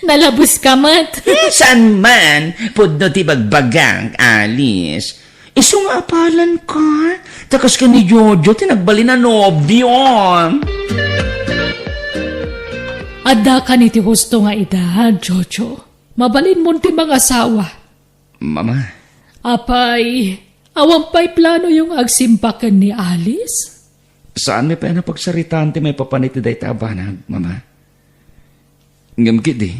Nalabos ka, Mat. Saan man, pudno ti bagbagang, Alice. Iso nga apalan ka. Takas ka ni Jojo, tinagbali na nobyo. Adda ka ni ti husto nga edad, Jojo. Mabalin mo ti mga asawa. Mama, Apay, awang pa'y plano yung agsimpakan ni Alice? saan may pa na pagsaritaan ti may papaniti day tabanag, Mama? Ngamkit di,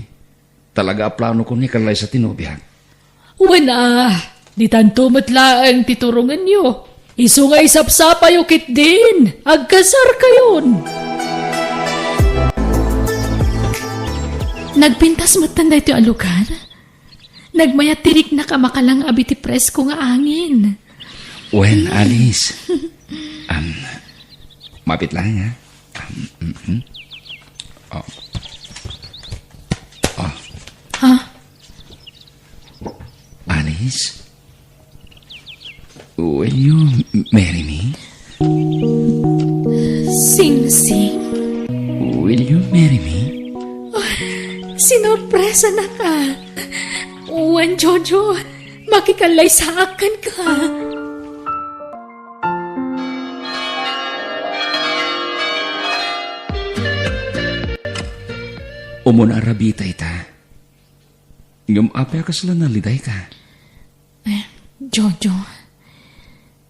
talaga plano ko ni kalay sa tinubiyag. Wala, di tanto matlaang titurungan nyo. Iso nga isapsapa yung kit din. Agkasar kayon. Nagpintas mo tanday ti alugar? Nagmayat tirik na kamakalang abiti presko nga angin. When, Alice? Mapit lang, ha? Ha? Alice? Will you marry me? Sing-sing? Will you marry me? Sinorpresa na ka. Uwan, Jojo. Makikalay sa akin ka. Umuna rabita ita. Ngam apya ka sila naliday ka. Jojo.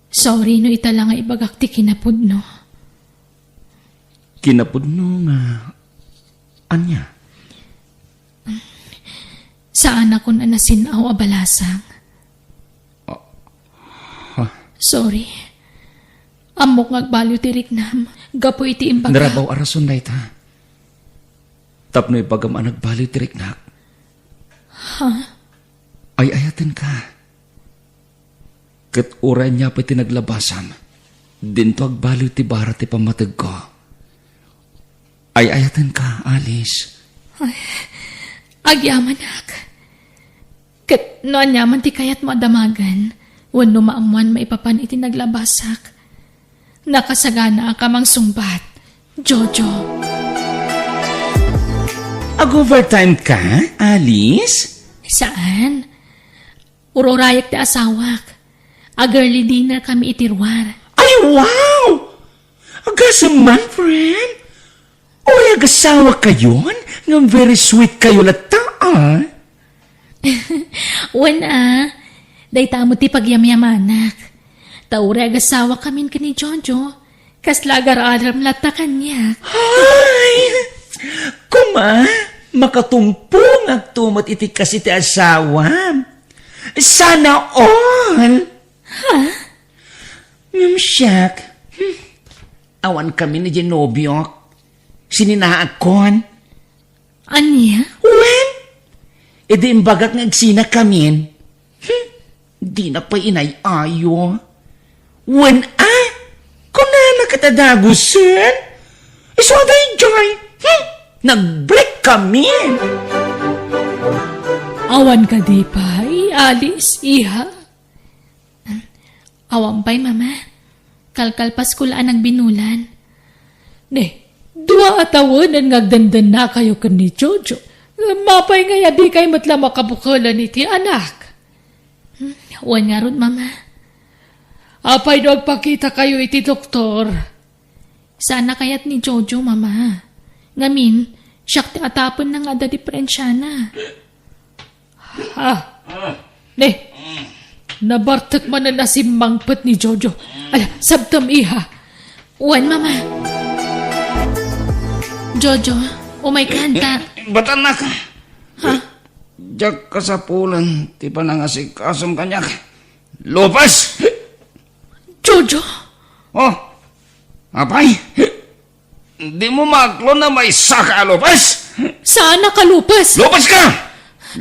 Sorry no ita lang nga ibagak ti kinapudno. Kinapudno nga. Anya? Saan ako na nasinaw abalasang? Sorry. Amok ngagbaliw ti riknam. Gapo iti imbaga. Narabaw arason na ita. Tapno ipagam nagbaliw ti riknak. Ay ayaten ka. Kat uray niya pa tinaglabasan. Dinto agbaliw ti bara ti pamatag ko. Ay ayaten ka, Alice. Agyaman ak. Kat noan yaman ti kayat mo adamagan. Wano maamuan maipapan iti naglabasak. Nakasagana ka mang sumbat. Jojo. Ag-overtime ka, Alice? Saan? Urorayak ti asawak. A-girly dinner kami itirwar. Ay, wow! Agasaman, friend. Uy, agasawa kayon? Nga very sweet kayo lata, ah. Wana, dayta mo ti pagyamyamanak. Taure agasawa kamin ka ni Jojo. Kaslagar-aram lata kanya. Ay! Kuma, makatumpong agtumot iti kasi ti asawa. Sana all. Ha? Siak. Awan kami ni Genobiok. Sininaakon. Anya? When? Edi imbagak ngagsina kamin. Di na pa inay-ayo. When kung na nakatadagusin, isoday joy. Nag-break kami. Awan ka di pa, Alice, iha. Awan pa'y, mama. Kalkalpas ko laan ang binulan. Ne, dua atawanan ngagdandan na kayo ka ni Jojo. Mapay nga di kayo matla makabukalan iti anak. Awan nga ron, mama. Apay do agpakita kayo iti doktor. Sana kayat ni Jojo, mama. Ngamin, siyak ti atapon na nga da diferensya na. Ne, nabartak man na nasimangpat ni Jojo. Ala, sabtam iha. Uwan, mama. Jojo, umay kanta. Ba't anak? Diyak kasapulan, ti pa nangasikasom kanyak. Lupas! Jojo! Oh, apay? Di mo maklo na may saka, Lupas? Saan nakalupas? Lupas ka!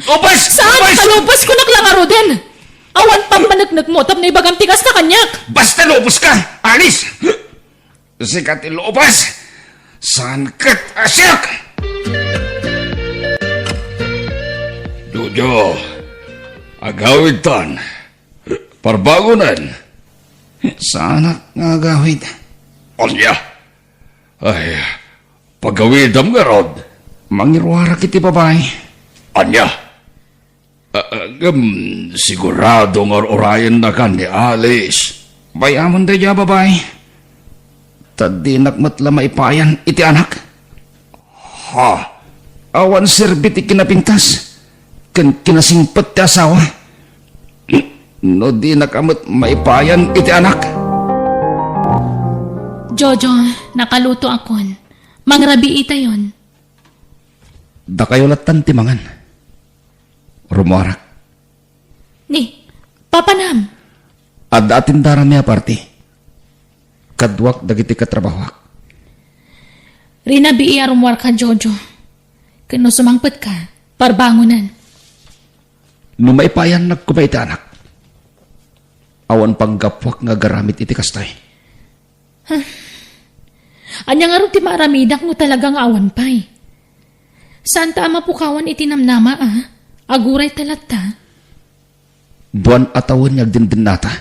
Lupas! Saan nakalupas ko naklangaro din? Awan pang managnag mo, tap na ibagang tigas na kanyak. Basta lupas ka, Alice! Sikat lupas! Saan kat asyak? Jojo, Agawid tan. Parbangunan. Sana nga agawid. Anya. Ay, pagawidam nga rod. Mangirwara kiti babae. Anya. Sigurado nga orayan na kan ni Alice. Bayamon da dya babae. Tadinak matla maipayan iti anak. Ha. Awan serbit ikinapintas. Kan kinasingpet ti asawa. No di nakamot maipayan iti anak. Jojo, nakaluto akon. Mangrabi ita yon. Da kayo latan timangan. Rumarak. Ni, papanam. Ad atin darami aparti. Kadwak dagiti katrabahwak. Rinabi arumwar ka, Jojo. Kano sumangpet ka, parbangunan. Numaipayan nagkumay iti anak. Awan panggapwak nga garamit iti kastay. Anya nga rin ti maramidak mo talagang awan pa'y. Saan ta mapukawan itinamnama Aguray talata. Buwan atawan niyag din nata.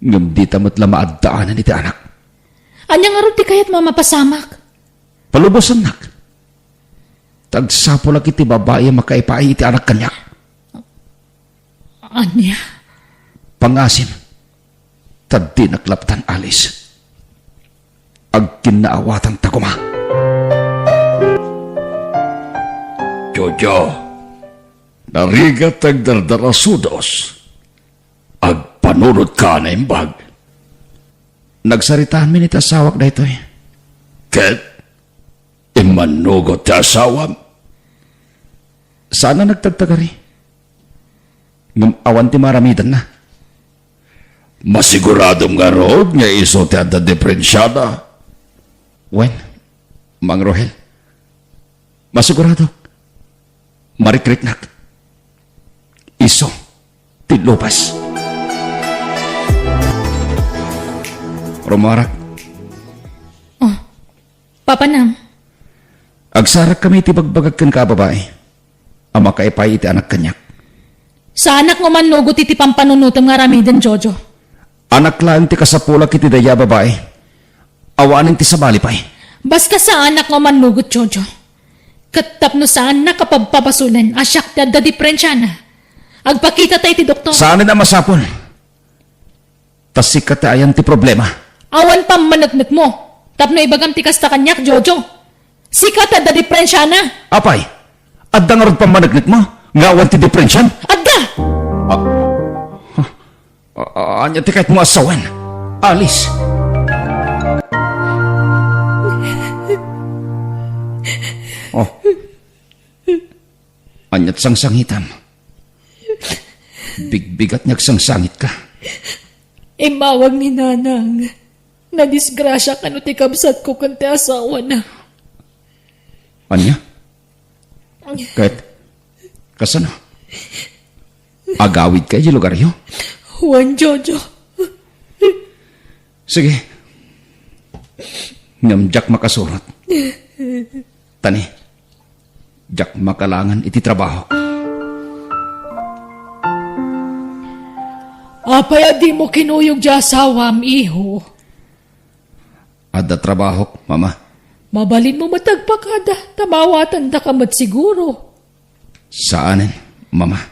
Ngam di tamot lamaad daanan iti anak. Anya nga rin ti kayat mamapasamak. Palubosan nak. Tagsapo lang iti babae makaipaay iti anak kanyak. Anya? Pangasim. Tadi naklaptan alis. Ag kinaawatan takuma. Jojo, narigat agdardarasudos. Ag panunod ka na imbag. Nagsaritaan min iti asawak na ito eh. Ket, imanugot ti asawam. Sana nagtagtagari. Ngam awan ti maramidan na. Masiguradong nga rod nga iso ti adda diferensyada. Wen, Mang Rohel. Masigurado. Marikritnak. Iso ti lupas. Rumarak. Oh, papanam. Agsarak kami ti bagbagagkan ka babae. Ama kaipay iti anak kanyak. Sa anak mo man nugot iti pampanunutom nga ramidan, Jojo. Anak lang ti kasapulak iti daya babae. Awanin ti sabali pa'y. Basta sa anak mo man nugot, Jojo. Katapno saan na kapagpapasulan, asyak ti adda diferensya na. Agpakita tayo ti doktor. Saan na masapol? Tasik ayan ti problema. Awan pa managnak mo. Tapno ibagam ti kasta kanyak, Jojo. Sikat adda diferensya na. Apay, adda nga ron pamanaglit mo? Ngawan ti diferensyan? Adda! Anya ti kahit mo asawan. Alis. Oh. Anyat sangsangitam. Bigbigat niyag sangsangit ka. Imawag ni nanang. Nadisgrasya ka no ti kabsat ko kante asawa na. Anya? Kahit kasano? Agawid kayo di lugar yun? Juan, Jojo. Sige. Ngamjak makasurot. Tani. Jak makalangan iti trabaho. Apay di mo kinuyog di asawam, iho. Ada trabaho, mama. Mabalin mo matagpakada. Tamawatan da kamat siguro. Saanin, mama?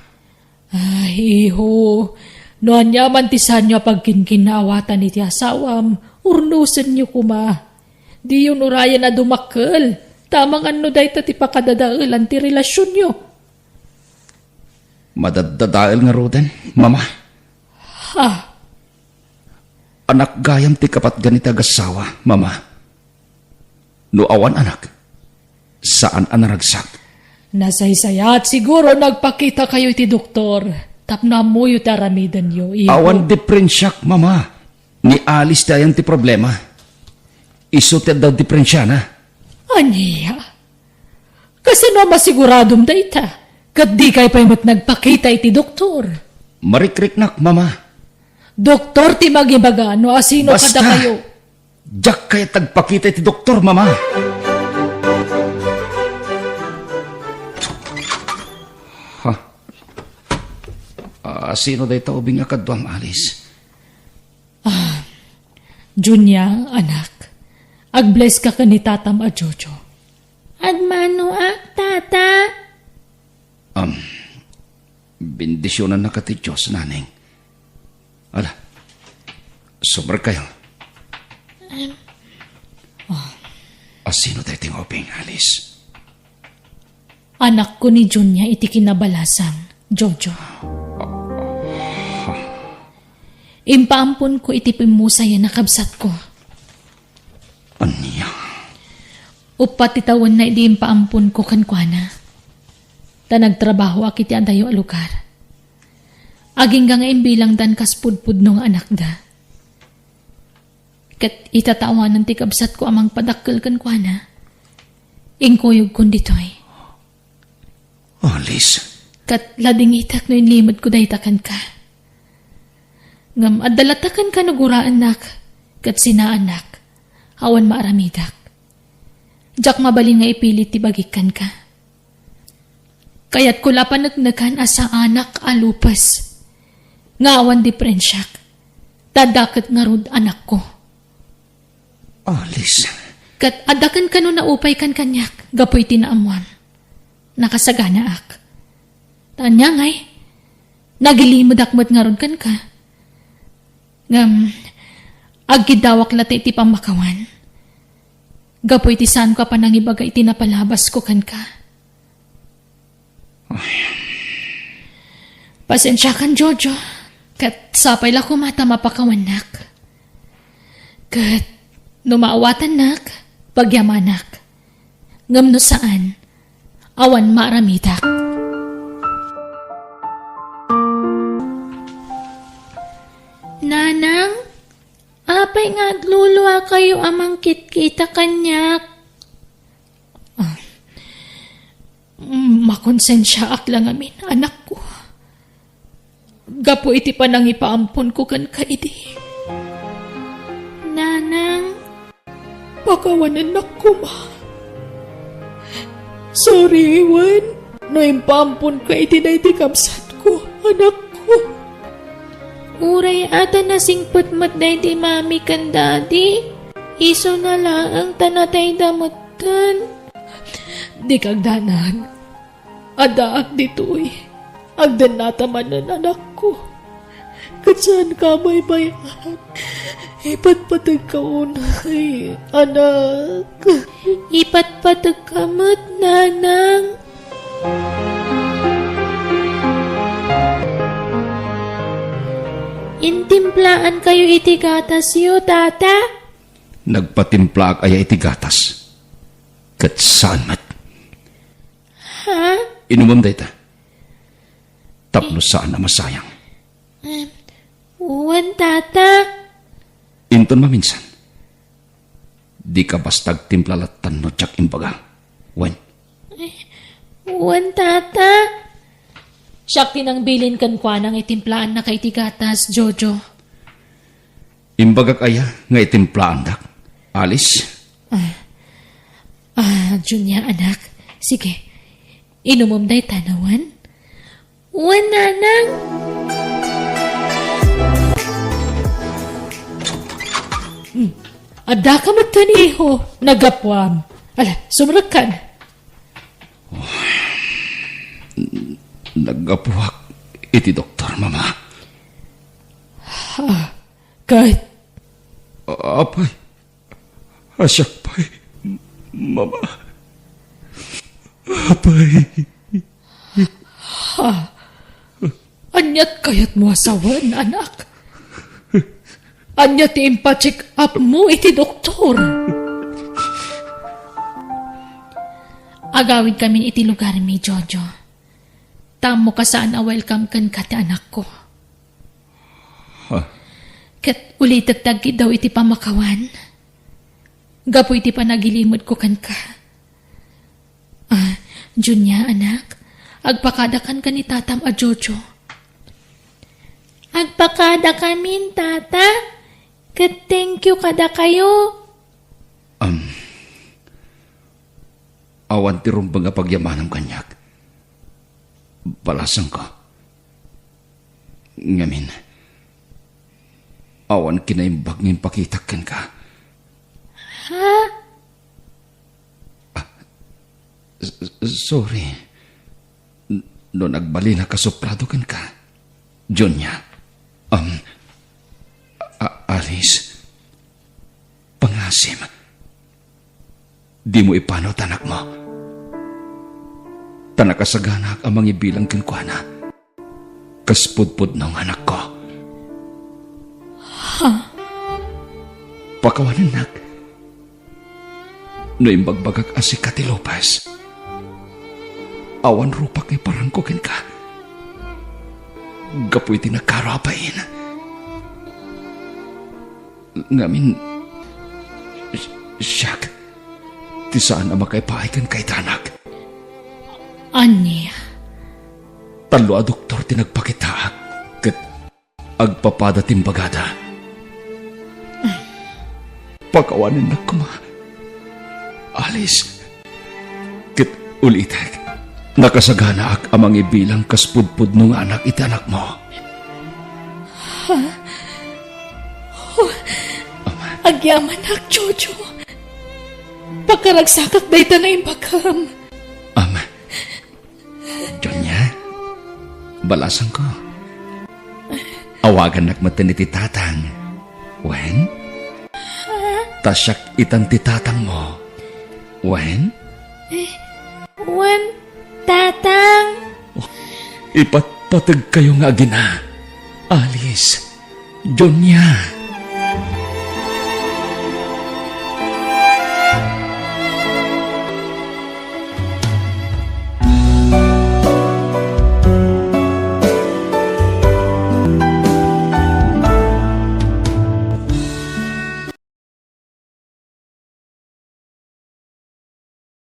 Ay, iho. Noan niya mantisan niya pagkinkinawatan iti asawam. Urnusan niyo kuma. Di yun urayan na dumakal. Tamang ano dahi ti pakadadaalan ti relasyon niyo. Madadadaal nga roden, mama. Ha? Anak gayam ti kapat ganita gasawa, mama. No awan anak, saan anaragsak? Nasaysaya at siguro nagpakita kayo iti doktor. Tapna mo yu taramidan yo. Iho. Awan diferensyak, mama. Ni Alice tayan ti problema. Isuted daw diferensya na. Aniya? Kasi no masiguradom da ita. Kat di kay pa'y nagpakita iti doktor. Marikriknak, mama. Doktor ti magibaga no asino Basta. kada kayo. Jak kaya tagpakita iti doktor, mama. Ha? Sino day taubing akadwam, Alice? Junya, anak. Ag-bless ka ni tatam a Jojo. Agmano tata? Bendisyonan na ka ti Diyos, naneng. Ala, sumar kayo. Sino day tingoping, Alice? Anak ko ni Junya iti kinabalasang, Jojo. Impaampon ko iti pimusaya na kabsat ko. Anya? Upat itawan na iti impaampon ko kankwana. Ta nagtrabaho akiti adayo a lugar. Aging nga imbilang dan kaspudpud nung anak da. Kat itatawanan ti kabsat ko amang padakkel kankwana. Ingkuyog kun ditoy. Alice? Kat lading itak no inlimod ko dahitakan ka. Ngam adalatakan ka naguraan nak, kat sinaanak, awan maaramidak. Jak mabalin nga ipilit ti bagikan ka. Kaya't kula panagnagan asa anak alupas. Nga awan diferensyak, tadakat nga rod anak ko. Alice? Kat adakan ka no naupay kan kanyak, gapoy tinaamwam. Nakasagana ak. Tanya ngay, nagilimod akmat nga rod kan ka. Ngam, agidawak lati iti pamakawan. Gapoy ti saan ka pa nang ibagay tinapalabas ko kan ka. Pasensya kan, Jojo. Kat sapay la kumata mapakawan nak. Kat numaawatan nak, pagyamanak. Ngam no saan, awan maaramidak. Nanang, apay nga agluluwa kayo amang kitkita kanyak. Makonsensya ak lang amin, anak ko. Gapo iti pa nang ipaampon ko kan kaidi. Nanang, Pakawanan na ko, ma. Sorry, Iwan. No impaampon ka iti na iti kapsat ko, anak ko. uray ata nasingput mat day di mami kan daddy. Iso na lang ang tanatay damutan. Di kag danan. Adaak dito'y. Agdan natamanan anak ko. Katsaan ka may bayan. Ipatpatag ka unay, anak. Ipatpatag kamot, nanang. Intimplaan kayo iti gatas yo, tata? Nagpatimpla ak aya iti gatas. Kat saan mat? Ha? Inumam day ta. Tapno saan na masayang. Uwan, tata. Inton maminsan. Di ka bastag timplalatan no tsak imbaga. Wen. Uwan, tata. Siyak tinangbilin kan kwa nang itimplaan na kay tigatas, Jojo. Imbagak aya nga itimplaan dak. Alice? Junya, anak. Sige, inumom day tanawan. Uwan, nanang. Ada ka magtaniho, nagapwam. Ala, sumrakan. Nagapuhak iti doktor, mama. Kahit Apay. Asyak pay. Mama. Apay. anyat kayat mo asawan, anak. Anyat impa-check up mo iti doktor. Agawid kami iti lugar mi, Jojo. Tamo ka saan a welcome kan ka ti anak ko. Kat ulitagtag daw iti pamakawan. Gapo iti panagilimod ko kan ka. Junya, anak. Agpakadakan ka ni tatam a Jojo. Agpakada kamin, tata. Kat thank you kada kayo. Awan ti rumbang pagyamanam kanyak. Balasang ka. Ngamin, awan kinaimbag ngin pakitakan ka. Ha? Sorry. No nagbalina ka soprado kan ka. Jonya. Alice. Pangasim. Di mo ipano tanak mo. Tanakasaganak ang mga ibilang kinkwana. Kaspudpud ng anak ko. Pakawanan nak. No imbagbagag asi Kati Lopez. Awan rupak ni parangkokin ka. Gapoy tinagkarapain. Ngamin, siyak, ti saan na makaipahikan kay tanak. Anya? Talo a doktor tinagpakitaak, kat agpapada timbagada. Pagkawanin na kuma. Alice, kit ulitek. Nakasagana ak amang ibilang kaspudpud nung anak iti anak mo. Agyaman ak, Jojo. Pagkaragsakak dayta na imbagam. Jonya, balasan ko. Awagan nakmatan iti tatang. Wen? Tasyak itan ti tatang mo. Wen? Wen, tatang. Ipatpatag kayo nga gina. Alice, Jonya.